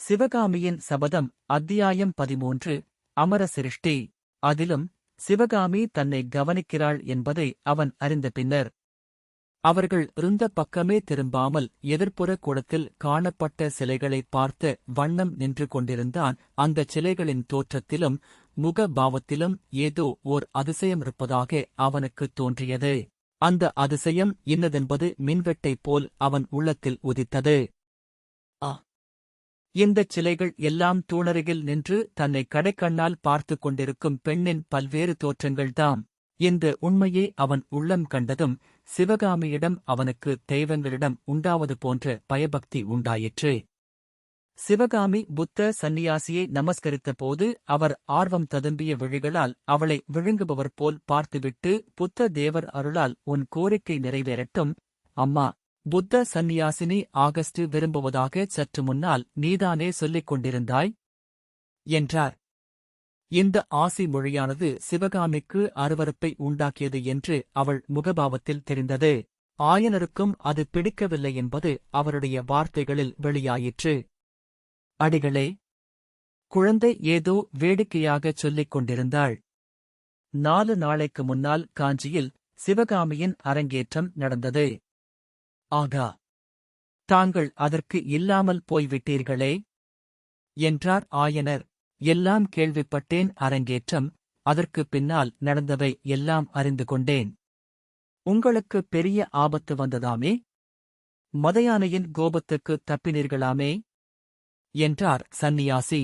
சிவகாமியின் சபதம் அத்தியாயம் 13 அமர சிருஷ்டி. அதிலும் சிவகாமி தன்னை கவனிக்கிறாள் என்பதை அவன் அறிந்த பின்னர் அவர்கள் இருந்த பக்கமே திரும்பாமல் எதிர்ப்புற கூடத்தில் காணப்பட்ட சிலைகளைப் பார்த்த வண்ணம் நின்று கொண்டிருந்தான். அந்தச் சிலைகளின் தோற்றத்திலும் முக பாவத்திலும் ஏதோ ஓர் அதிசயம் இருப்பதாக அவனுக்குத் தோன்றியது. அந்த அதிசயம் இன்னதென்பது மின்வெட்டைப் போல் அவன் உள்ளத்தில் உதித்தது. இந்தச் சிலைகள் எல்லாம் தூணருகில் நின்று தன்னை கடைக்கண்ணால் பார்த்துக் கொண்டிருக்கும் பெண்ணின் பல்வேறு தோற்றங்கள்தாம். இந்த உண்மையை அவன் உள்ளம் கண்டதும் சிவகாமியிடம் அவனுக்கு தெய்வங்களிடம் உண்டாவது போன்ற பயபக்தி உண்டாயிற்று. சிவகாமி புத்த சந்நியாசியை நமஸ்கரித்தபோது அவர் ஆர்வம் ததும்பிய விழிகளால் அவளை விழுங்குபவர் போல் பார்த்துவிட்டு, புத்த தேவர் அருளால் உன் கோரிக்கை நிறைவேறட்டும் அம்மா. புத்த சந்நியாசினி ஆகஸ்ட் விரும்புவதாக சற்று முன்னால் நீதானே சொல்லிக் கொண்டிருந்தாய் என்றார். இந்த ஆசி மொழியானது சிவகாமிக்கு அருவருப்பை உண்டாக்கியது என்று அவள் முகபாவத்தில் தெரிந்தது. ஆயனருக்கும் அது பிடிக்கவில்லை என்பது அவருடைய வார்த்தைகளில் வெளியாயிற்று. அடிகளே, குழந்தை ஏதோ வேடிக்கையாகச் சொல்லிக் கொண்டிருந்தாள். 4 நாளைக்கு முன்னால் காஞ்சியில் சிவகாமியின் அரங்கேற்றம் நடந்தது. ஆகா, தாங்கள் அதற்கு இல்லாமல் போய்விட்டீர்களே என்றார் ஆயனர். எல்லாம் கேள்விப்பட்டேன் அரங்கேற்றம், அதற்குப் பின்னால் நடந்தவை எல்லாம் அறிந்து கொண்டேன். உங்களுக்கு பெரிய ஆபத்து வந்ததாமே? மதயானையின் கோபத்துக்குத் தப்பினீர்களாமே என்றார் சந்நியாசி.